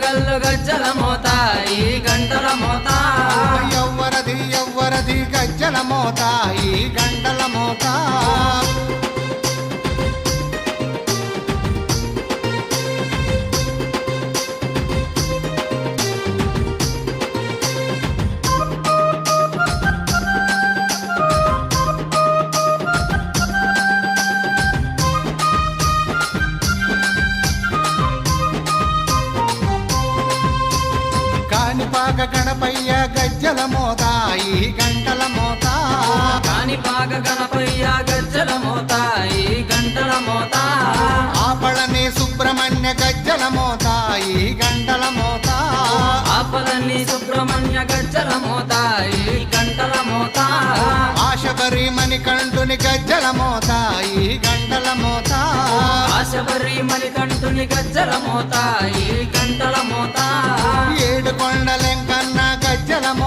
గల్లు గజ్జల మోత ఈ గంటల మోత ఎవ్వరది గజ్జల మోత ఈ గంటల మోత కాణిపాక గణపయ్య గజ్జల మోత ఈ గంటల మోత కాణిపాక గణపయ్య గజ్జల మోత ఈ గంటల మోత ఆపళని సుబ్రహ్మణ్య గజ్జల మోత ఈ గంటల మోత ఆపలని సుబ్రహ్మణ్య గజ్జల మోత ఈ గంటల మోత ఆశబరి మణికంఠుని గజ్జల మోత ఈ గంటల మోత ఆశబరి మణికంఠుని గజ్జల మోత ఈ గంటల మోత ఏడు కొండలెంకన్న గజ్జల మోత